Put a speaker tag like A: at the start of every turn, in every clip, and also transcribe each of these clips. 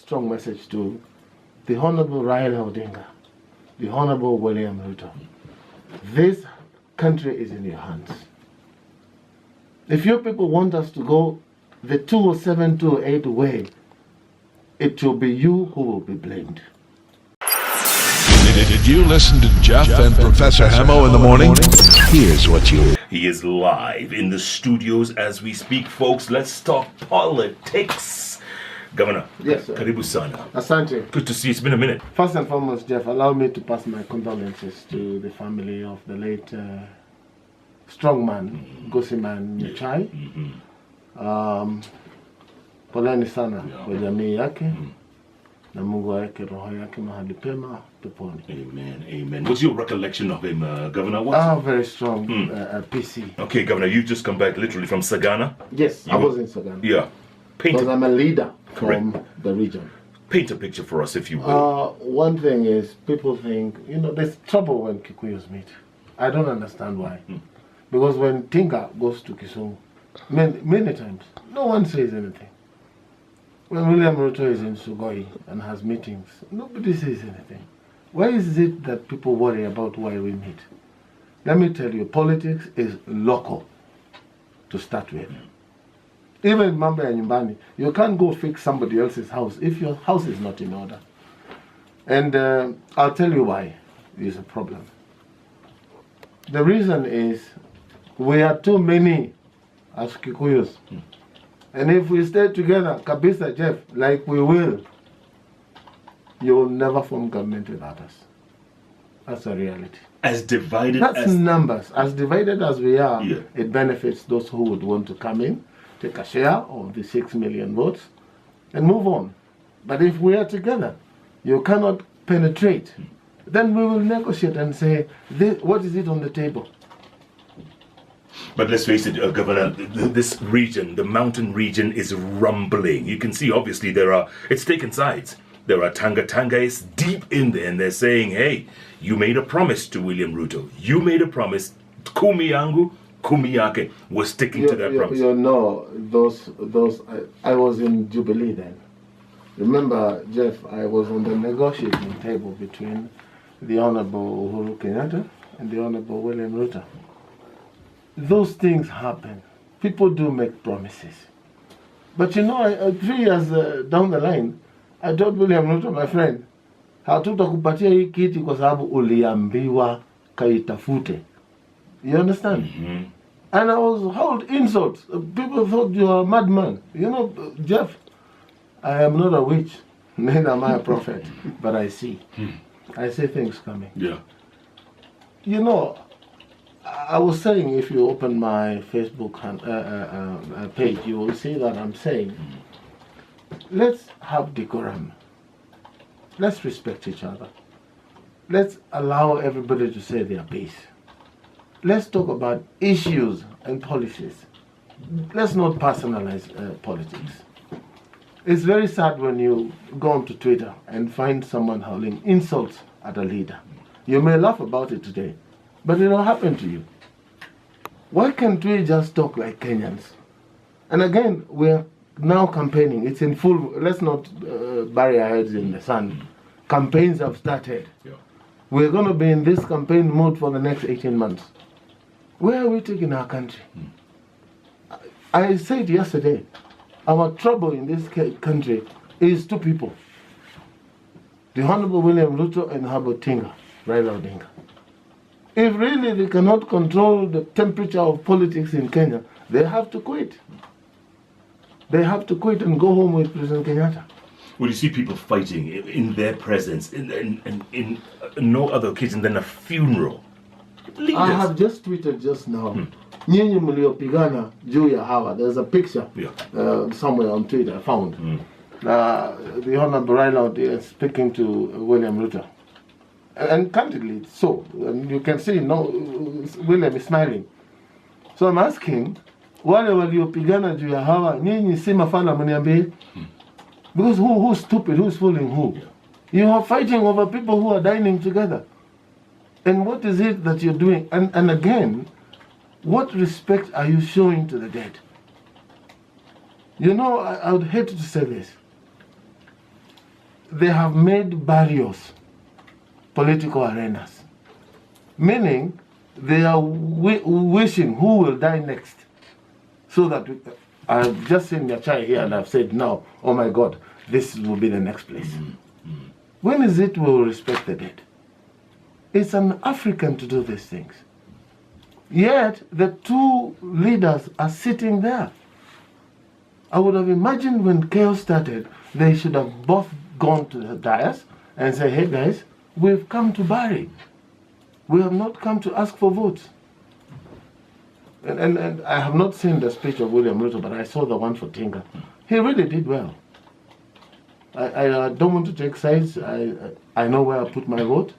A: strong message to the Honorable Raila Odinga, the Honorable William Ruto. This country is in your hands. If you people want us to go the 207, 208 way, it will be you who will be blamed.
B: Did you listen to Jeff and Professor Hamo in the morning? Here's what you...
C: He is live in the studios as we speak, folks. Let's talk politics. Governor,
A: yes, sir.
C: Karibu sana.
A: Asante.
C: Good to see you. It's been a minute.
A: First and foremost, Jeff, allow me to pass my condolences to the family of the late strongman, Gosiman Nyachai. Poleni sana kwa jamii yake. Na Mungu aweke roho yake mahali pema peponi.
C: Amen, amen. What's your recollection of him, Governor?
A: Very strong PC.
C: Okay, Governor, you've just come back literally from Sagana.
A: Yes, I was in Sagana.
C: Yeah.
A: Because I'm a leader from the region.
C: Paint a picture for us, if you will.
A: One thing is, people think, there's trouble when Kikuyus meet. I don't understand why. Because when Tinga goes to Kisumu, many times, no one says anything. When William Ruto is in Sugoi and has meetings, nobody says anything. Why is it that people worry about why we meet? Let me tell you, politics is local to start with. Even Mamba and Nyumbani, you can't go fix somebody else's house if your house is not in order. And I'll tell you why there's a problem. The reason is we are too many as Kikuyus. And if we stay together, Kabisa, Jeff, like we will, you will never form government without us. That's a reality.
C: As divided
A: That's
C: as...
A: numbers. As divided as we are, it benefits those who would want to come in, take a share of the 6 million votes, and move on. But if we are together, you cannot penetrate. Then we will negotiate and say, what is it on the table?
C: But let's face it, Governor, this region, the mountain region, is rumbling. You can see, obviously, it's taken sides. There are Tangais deep in there, and they're saying, hey, you made a promise to William Ruto. You made a promise. Kumi yangu, kumi yake. We're sticking to that promise.
A: I was in Jubilee then. Remember, Jeff, I was on the negotiating table between the Honorable Uhuru Kenyatta and the Honorable William Ruto. Those things happen. People do make promises. But 3 years down the line, I told William Ruto, my friend, hatutakupatia hii kiti kwa sababu uliambiwa kaitafute. You understand? And I was hurled insults. People thought you are a madman. Jeff, I am not a witch, neither am I a prophet, but I see. I see things coming.
C: Yeah.
A: I was saying, if you open my Facebook page, you will see that I'm saying, let's have decorum. Let's respect each other. Let's allow everybody to say their piece. Let's talk about issues and policies. Let's not personalize politics. It's very sad when you go onto Twitter and find someone hurling insults at a leader. You may laugh about it today, but it will happen to you. Why can't we just talk like Kenyans? And again, we're now campaigning. It's in full. Let's not bury our heads in the sand. Campaigns have started.
C: Yeah.
A: We're going to be in this campaign mode for the next 18 months. Where are we taking our country? I said yesterday, our trouble in this country is 2 people. The Honorable William Ruto and Raila Odinga. If really they cannot control the temperature of politics in Kenya, they have to quit. They have to quit and go home with President Kenyatta.
C: Well, you see people fighting in their presence, in no other occasion than a funeral. Leaders.
A: I have just tweeted just now. Nyinyi mliopigana juu ya hawa. There's a picture somewhere on Twitter I found. The Honorable Raila Odinga is speaking to William Ruto. And candidly, it's so. And you can see, William is smiling. So I'm asking, wale waliopigana juu ya hawa, nyinyi si mafala mniambie? Because who's stupid? Who's fooling who? You are fighting over people who are dining together. And what is it that you're doing? And again, what respect are you showing to the dead? I would hate to say this. they have made barriers political arenas, meaning they are wishing who will die next, so that I've just seen your child here and I've said, no, oh my God, this will be the next place. When is it we will respect the dead? It's an African to do these things. Yet the two leaders are sitting there. I would have imagined when chaos started, they should have both gone to the dais and say, hey guys, we've come to bury. We have not come to ask for votes. And I have not seen the speech of William Ruto, but I saw the one for Tinga. He really did well. I don't want to take sides. I know where I put my vote.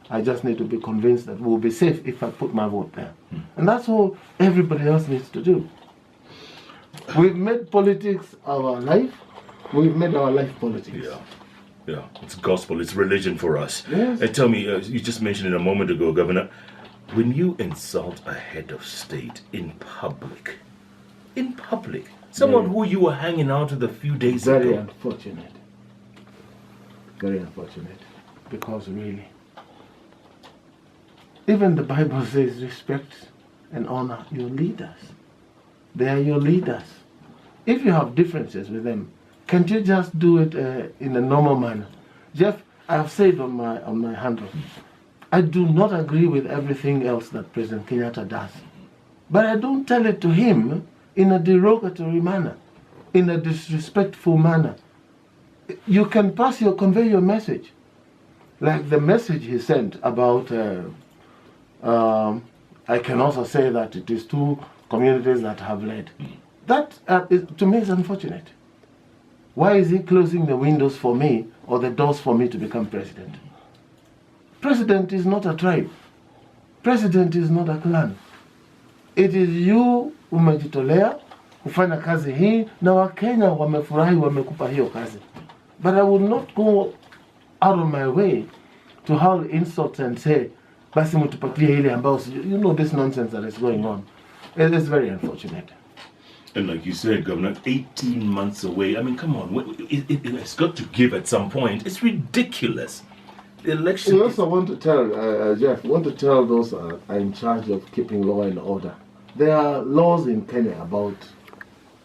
A: I just need to be convinced that we'll be safe if I put my vote there. And that's all everybody else needs to do. We've made politics our life. We've made our life politics.
C: Yeah, it's gospel, it's religion for us.
A: Yes.
C: And tell me, you just mentioned it a moment ago, Governor, when you insult a head of state in public, someone who you were hanging out with a few days ago.
A: Very unfortunate. Very unfortunate. Because really, even the Bible says respect and honor your leaders. They are your leaders. If you have differences with them, can't you just do it in a normal manner? Jeff, I've said on my handle, I do not agree with everything else that President Kenyatta does. But I don't tell it to him in a derogatory manner, in a disrespectful manner. You can convey your message. Like the message he sent about, I can also say that it is two communities that have led. That, to me, is unfortunate. Why is he closing the windows for me or the doors for me to become president? President is not a tribe. President is not a clan. It is you umejitolea kufanya kazi hii na Wakenya wamefurahi wamekupa hiyo kazi. But I will not go out of my way to hurl insults and say, basi mtupatie ile ambao, you know this nonsense that is going on. It is very unfortunate.
C: And like you said, Governor, 18 months away. I mean, come on. It's got to give at some point. It's ridiculous. The election...
A: We also want to tell, Jeff, those are in charge of keeping law and order. There are laws in Kenya about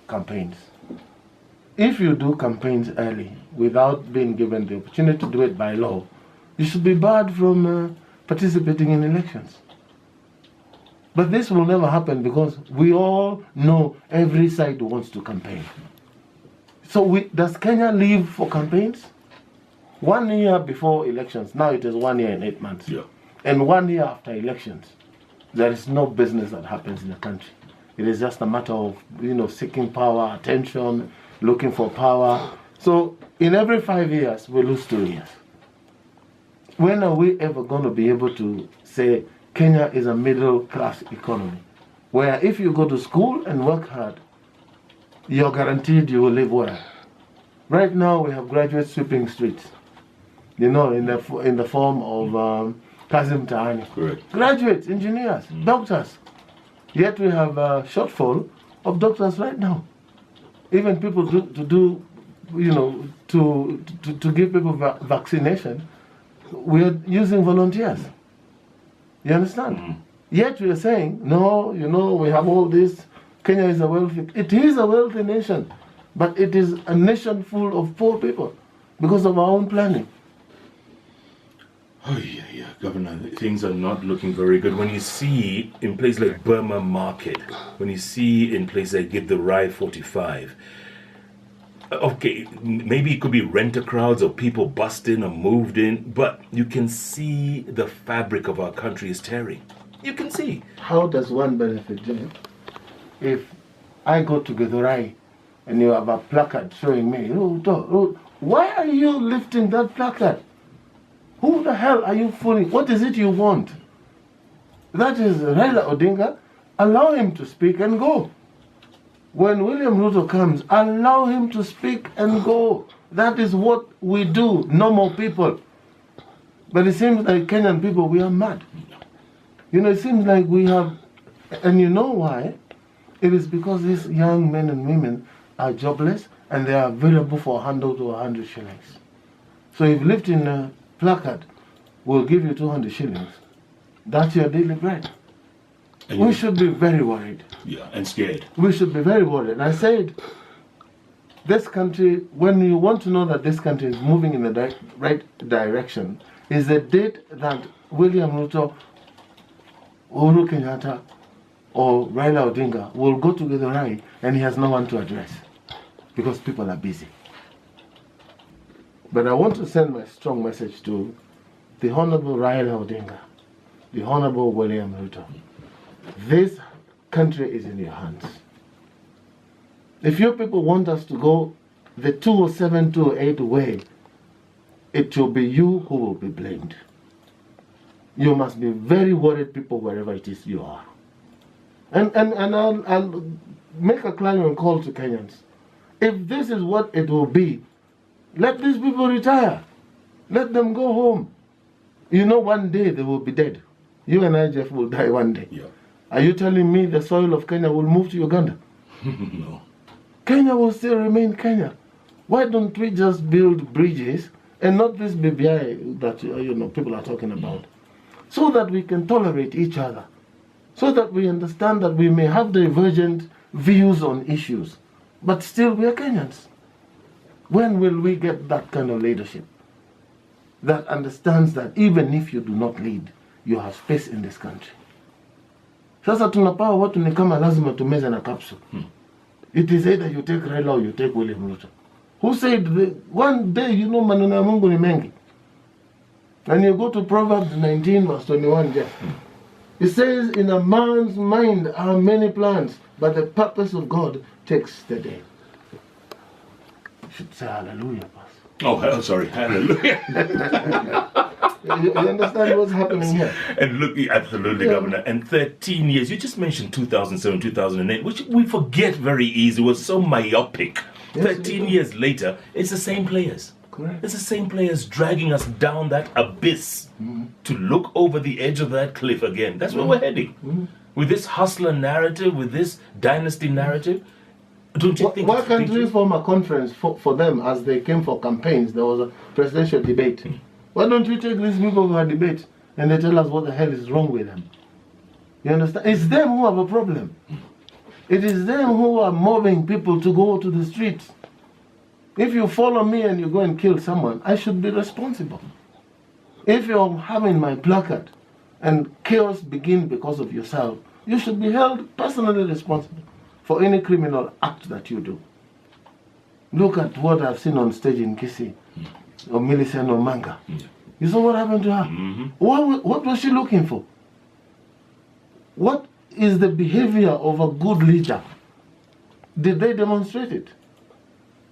A: campaigns. If you do campaigns early, without being given the opportunity to do it by law, you should be barred from participating in elections. But this will never happen because we all know every side wants to campaign. So does Kenya live for campaigns? 1 year before elections, now it is 1 year and 8 months.
C: Yeah.
A: And 1 year after elections, there is no business that happens in the country. It is just a matter of, seeking power, attention, looking for power. So in every 5 years, we lose 2 years. When are we ever going to be able to say Kenya is a middle-class economy, where if you go to school and work hard, you're guaranteed you will live well? Right now, we have graduates sweeping streets, in the form of Kazim Tahani.
C: Correct.
A: Graduates, engineers, doctors. Yet we have a shortfall of doctors right now. Even people to give people vaccination, we are using volunteers. You understand? Yet we are saying, no, we have all this. Kenya is a wealthy. It is a wealthy nation, but it is a nation full of poor people because of our own planning.
C: Oh, yeah, Governor, things are not looking very good. When you see in places like Burma Market, when you see in places like Githurai 45, okay, maybe it could be renter crowds or people bust in or moved in, but you can see the fabric of our country is tearing. You can see.
A: How does one benefit, Jeff? If I go to Githurai and you have a placard showing me, Ruto, why are you lifting that placard? Who the hell are you fooling? What is it you want? That is Raila Odinga. Allow him to speak and go. When William Ruto comes, allow him to speak and go. That is what we do, normal people. But it seems like Kenyan people, we are mad. It seems like we have, and you know why? It is because these young men and women are jobless and they are available for 100 to 100 shillings. So if lifting a placard will give you 200 shillings, that's your daily bread.
C: And
A: We should be very worried.
C: Yeah, and scared.
A: We should be very worried. I said, this country, when you want to know that this country is moving in the right direction, is the date that William Ruto, Uhuru Kenyatta, or Raila Odinga will go to the rally and he has no one to address because people are busy. But I want to send my strong message to the Honorable Raila Odinga, the Honorable William Ruto. This country is in your hands. If you people want us to go the 207, 208 way, it will be you who will be blamed. You must be very worried, people, wherever it is you are. And I'll make a clarion call to Kenyans. If this is what it will be, let these people retire. Let them go home. You know, one day they will be dead. You and I, Jeff, will die one day.
C: Yeah.
A: Are you telling me the soil of Kenya will move to Uganda?
C: No.
A: Kenya will still remain Kenya. Why don't we just build bridges and not this BBI that people are talking about, so that we can tolerate each other, so that we understand that we may have divergent views on issues, but still we are Kenyans. When will we get that kind of leadership that understands that even if you do not lead, you have space in this country? Sasa tunapawa watu ni kama lazima tumeze na capsule. It is either you take Raila or you take William Ruto. Who said one day, maneno ya Mungu ni mengi. And you go to Proverbs 19 verse 21, Jeff. It says, in a man's mind are many plans, but the purpose of God takes the day. You should say hallelujah, Pastor.
C: Oh, sorry. Hallelujah.
A: You understand what's happening here?
C: And look, absolutely, Governor. And 13 years, you just mentioned 2007, 2008, which we forget very easy. It was so myopic.
A: Yes,
C: 13 years later, it's the same players.
A: Correct.
C: It's the same players dragging us down that abyss to look over the edge of that cliff again. That's where we're heading. With this hustler narrative, with this dynasty narrative, don't you think?
A: Why can't we form a conference for them as they came for campaigns? There was a presidential debate. Why don't we take these people to a debate and they tell us what the hell is wrong with them? You understand? It's them who have a problem. It is them who are mobbing people to go to the streets. If you follow me and you go and kill someone, I should be responsible. If you're having my placard and chaos begin because of yourself, you should be held personally responsible for any criminal act that you do. Look at what I've seen on stage in Kisii, or Millicent Omanga. You saw what happened to her? What was she looking for? What is the behavior of a good leader? Did they demonstrate it?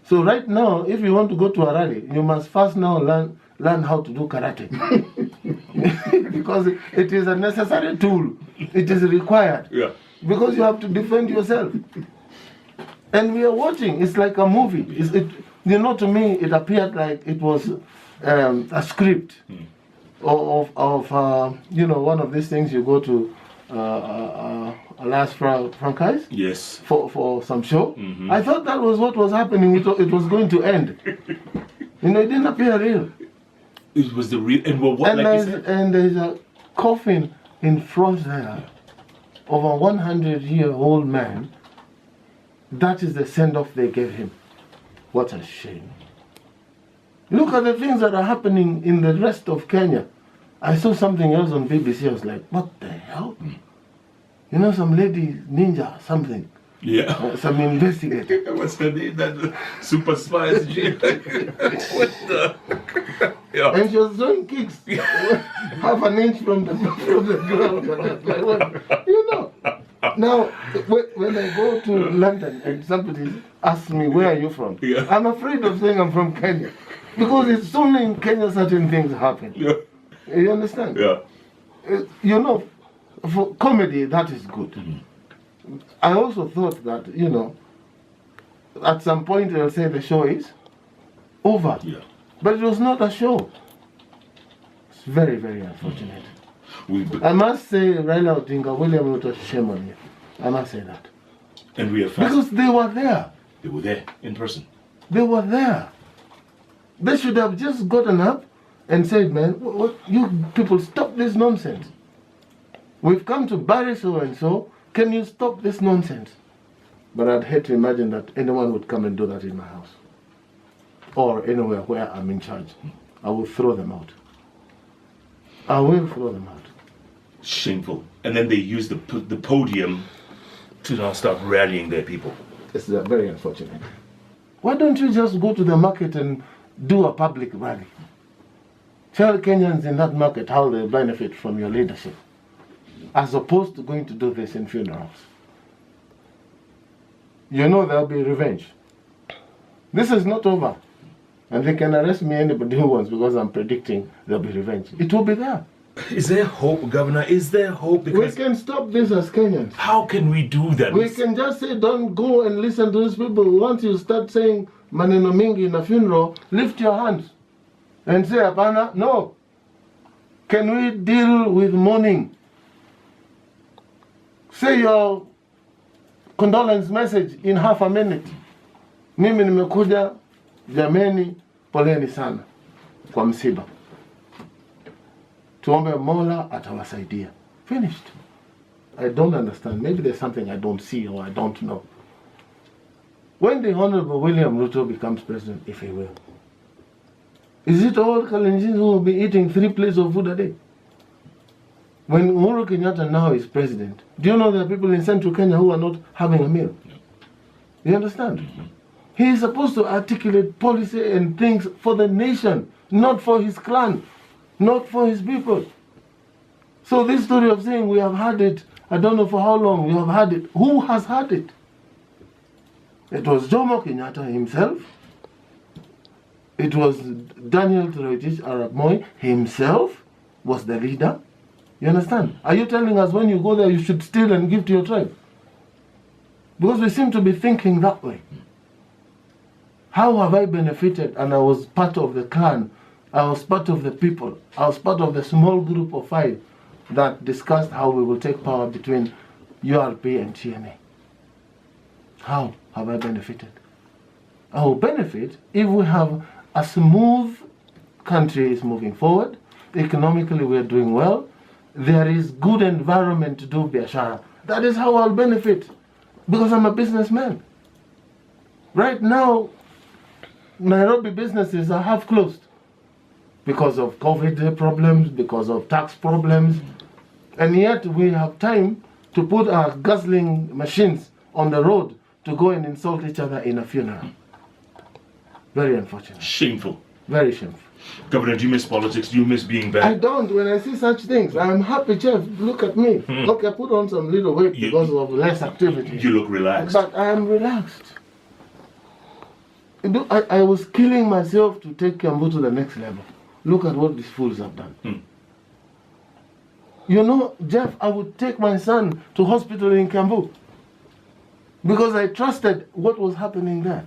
A: So right now, if you want to go to a rally, you must first now learn how to do karate. Because it is a necessary tool. It is required. Yeah. Because you have to defend yourself. And we are watching. It's like a movie. To me, it appeared like it was a script of one of these things you go to Alas Franchise?
C: Yes.
A: For some show. I thought that was what was happening. It was going to end. It didn't appear real.
C: It was the real. And what?
A: And there's a coffin in front there of a 100-year-old man. That is the send-off they gave him. What a shame. Look at the things that are happening in the rest of Kenya. I saw something else on BBC. I was like, what the hell? Some lady ninja something.
C: Yeah.
A: Some investigator.
C: What's the name? That super spy. What the? Yeah.
A: And she was throwing kicks. Half an inch from the ground. Now, when I go to London and somebody asks me, where are you from? Yeah. I'm afraid of saying I'm from Kenya. Because it's only in Kenya certain things happen. Yeah. You understand? Yeah. For comedy, that is good. I also thought that, at some point they'll say the show is over. Yeah. But it was not a show. It's very, very unfortunate. I must say, Raila Odinga, William Ruto, shame on you. I must say that.
C: And we are fast.
A: Because they were there.
C: They were there in person.
A: They were there. They should have just gotten up and said, man, you people stop this nonsense. We've come to bury so and so. Can you stop this nonsense? But I'd hate to imagine that anyone would come and do that in my house or anywhere where I'm in charge. I will throw them out. I will throw them out.
C: Shameful. And then they use the podium to now start rallying their people.
A: It's very unfortunate. Why don't you just go to the market and do a public rally? Tell Kenyans in that market how they benefit from your leadership, as opposed to going to do this in funerals. You know there'll be revenge. This is not over. And they can arrest me, anybody who wants, because I'm predicting there'll be revenge. It will be there.
C: Is there hope, Governor? Is there hope? Because
A: we can stop this as Kenyans.
C: How can we do that?
A: We can just say, don't go and listen to these people. Once you start saying maneno mingi in a funeral, lift your hands and say, Apana, no. Can we deal with mourning? Say your condolence message in half a minute. Mimi nimekuja, jameni, poleni sana kwa msiba. Tuombe Mola atawasaidia. Finished. I don't understand. Maybe there's something I don't see or I don't know. When the Honorable William Ruto becomes president, if he will, is it all Kalenjins who will be eating 3 plates of food a day? When Uhuru Kenyatta now is president, do you know there are people in central Kenya who are not having a meal? You understand? He is supposed to articulate policy and things for the nation, not for his clan, not for his people. So this story of saying we have had it, I don't know for how long we have had it. Who has had it? It was Jomo Kenyatta himself. It was Daniel Toroitich Arap Moi himself was the leader. You understand? Are you telling us when you go there you should steal and give to your tribe? Because we seem to be thinking that way. How have I benefited? And I was part of the clan. I was part of the people. I was part of the small group of 5 that discussed how we will take power between URP and TNA. How have I benefited? I will benefit if we have a smooth country is moving forward. Economically we are doing well. There is good environment to do biashara. That is how I'll benefit. Because I'm a businessman. Right now, Nairobi businesses are half closed. Because of COVID problems, because of tax problems. And yet we have time to put our guzzling machines on the road to go and insult each other in a funeral. Very unfortunate.
C: Shameful.
A: Very shameful.
C: Governor, do you miss politics? Do you miss being back?
A: I don't. When I see such things, I'm happy, Jeff. Look at me. Look, I put on some little weight because of less activity.
C: You look relaxed.
A: But I am relaxed. I was killing myself to take Kiambu to the next level. Look at what these fools have done. You know, Jeff, I would take my son to hospital in Kiambu because I trusted what was happening there.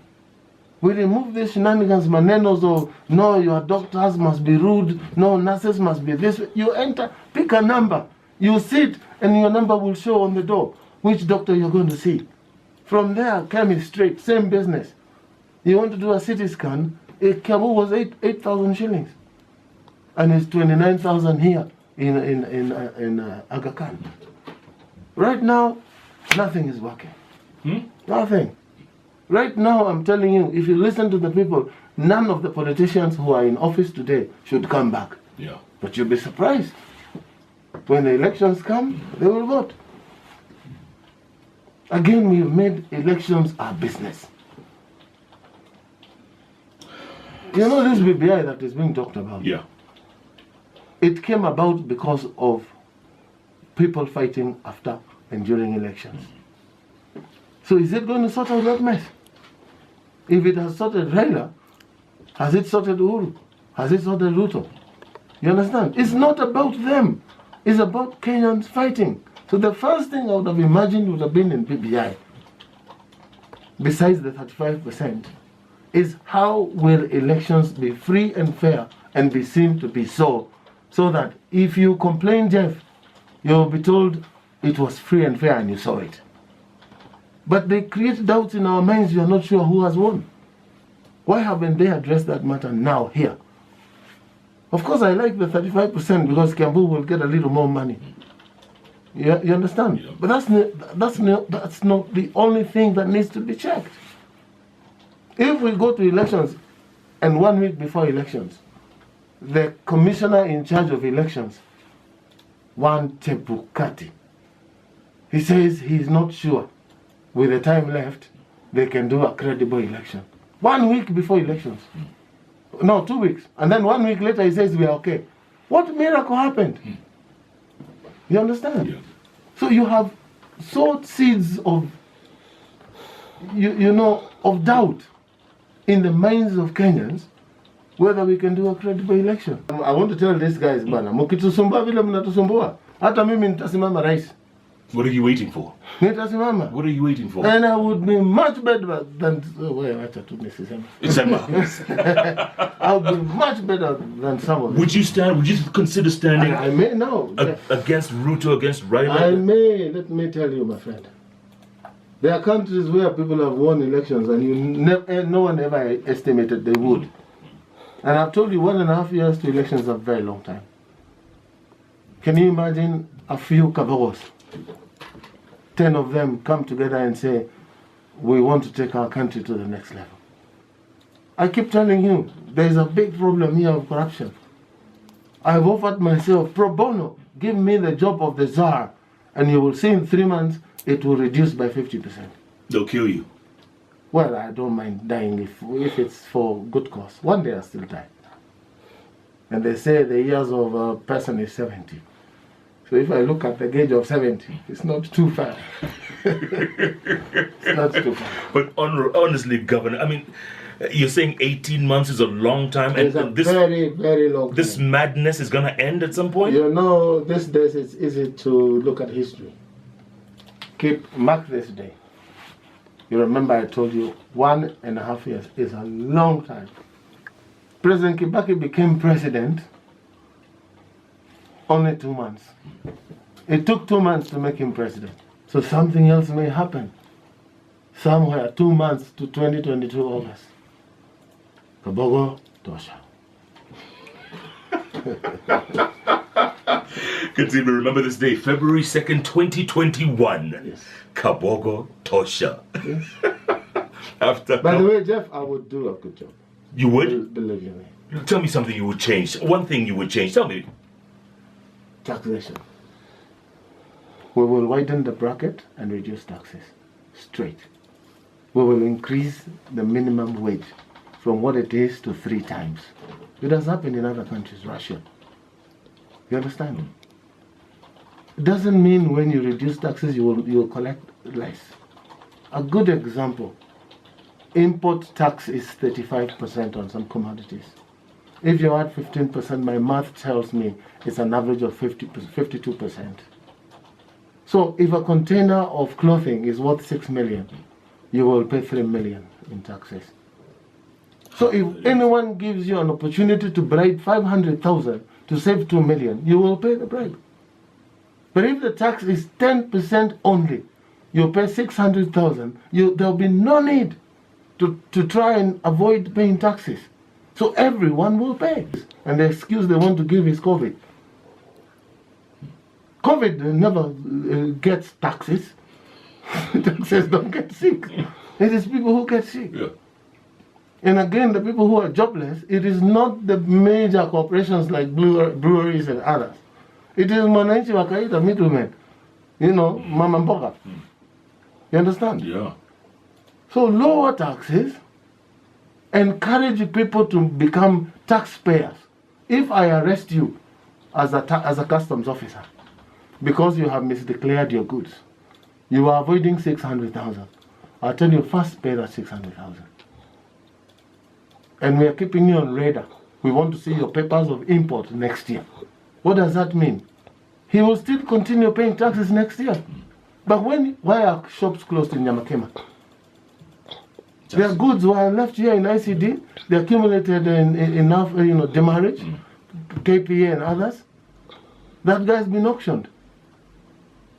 A: We remove these shenanigans, manenos of, no, your doctors must be rude, no, nurses must be this. You enter, pick a number, you sit, and your number will show on the door which doctor you're going to see. From there, chemist straight, same business. You want to do a CT scan, Kiambu was 8,000 shillings. And it's 29,000 here in Aga Khan. Right now, nothing is working. Nothing. Right now, I'm telling you, if you listen to the people, none of the politicians who are in office today should come back.
C: Yeah.
A: But you'll be surprised. When the elections come, they will vote. Again, we've made elections our business. You know this BBI that is being talked about?
C: Yeah.
A: It came about because of people fighting after and during elections. So is it going to sort out that mess? If it has sorted Raila, has it sorted Uhuru? Has it sorted Ruto? You understand? It's not about them. It's about Kenyans fighting. So the first thing I would have imagined would have been in BBI, besides the 35%, is how will elections be free and fair and be seen to be so that if you complain, Jeff, you'll be told it was free and fair and you saw it. But they create doubts in our minds, you're not sure who has won. Why haven't they addressed that matter now here? Of course, I like the 35% because Kiambu will get a little more money. You understand?
C: Yeah.
A: But that's not the only thing that needs to be checked. If we go to elections, and 1 week before elections, the commissioner in charge of elections, Wan Chebukati, he says he's not sure with the time left they can do a credible election. 1 week before elections. No, 2 weeks. And then 1 week later he says we are okay. What miracle happened? You understand?
C: Yeah.
A: So you have sowed seeds of, of doubt in the minds of Kenyans whether we can do a credible election. I want to tell these guys, bana, mkitusumbua vile mnatusumbua, hata mimi nitasimama rais.
C: What are you waiting for?
A: Nitasimama.
C: What are you waiting for?
A: And I would be much better than, I would be much better than some of them.
C: Would you consider standing
A: I may now.
C: against Ruto, against Raila?
A: I may, let me tell you, my friend. There are countries where people have won elections and no one ever estimated they would. And I've told you 1.5 years to elections is a very long time. Can you imagine a few Kabogos, 10 of them come together and say, we want to take our country to the next level? I keep telling you, there's a big problem here of corruption. I've offered myself pro bono, give me the job of the czar, and you will see in 3 months it will reduce by 50%.
C: They'll kill you.
A: Well, I don't mind dying if it's for good cause. One day I'll still die. And they say the years of a person is 70. So if I look at the gauge of 70, it's not too far. It's not too far.
C: But honestly, Governor, I mean, you're saying 18 months is a long time,
A: It's a
C: and this
A: very, very long time.
C: this madness is going to end at some point?
A: You know, these days it's easy to look at history. Mark this day. You remember I told you 1.5 years is a long time. President Kibaki became president only 2 months. It took 2 months to make him president. So something else may happen. Somewhere 2 months to 2022 August. Kabogo, Tosha.
C: Continue, remember this day, February 2nd, 2021.
A: Yes.
C: Kabogo, Tosha.
A: Yes.
C: After
A: By the way, Jeff, I would do a good job.
C: you would?
A: Believe you me.
C: Tell me something you would change. One thing you would change. Tell me.
A: Taxation. We will widen the bracket and reduce taxes. Straight. We will increase the minimum wage from what it is to 3 times. It has happened in other countries, Russia. You understand? It doesn't mean when you reduce taxes you will collect less. A good example, import tax is 35% on some commodities. If you add 15%, my math tells me it's an average of 52%. So if a container of clothing is worth 6 million, you will pay 3 million in taxes. So if anyone gives you an opportunity to bribe 500,000 to save 2 million, you will pay the bribe. But if the tax is 10% only, you pay 600,000, there'll be no need to try and avoid paying taxes. So everyone will pay. And the excuse they want to give is COVID. COVID never gets taxes. Taxes don't get sick. It is people who get sick.
C: Yeah.
A: And again, the people who are jobless, it is not the major corporations like breweries and others. It is mwananchi wa kawaida, middlemen. You know, mama mboga. You understand?
C: Yeah.
A: So lower taxes, encourage people to become taxpayers. If I arrest you as a customs officer because you have misdeclared your goods, you are avoiding 600,000. I'll tell you, first pay that 600,000. And we are keeping you on radar. We want to see your papers of import next year. What does that mean? He will still continue paying taxes next year. But why are shops closed in Nyamakema? Their goods were left here in ICD. They accumulated enough, demurrage, KPA and others. That guy's been auctioned.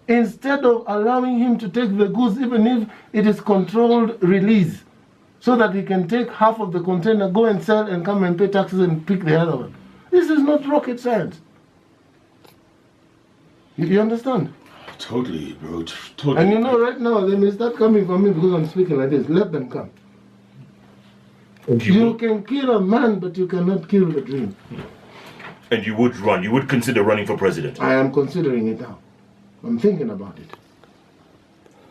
A: Instead of allowing him to take the goods, even if it is controlled release, so that he can take half of the container, go and sell, and come and pay taxes and pick the other one. This is not rocket science. You understand?
C: Totally, bro. Totally.
A: And you know, right now, they may start coming for me because I'm speaking like this. Let them come. You can kill a man, but you cannot kill the dream.
C: And you would run. You would consider running for president.
A: I am considering it now. I'm thinking about it.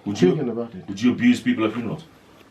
C: Would
A: Thinking about it.
C: Would you abuse people at funerals?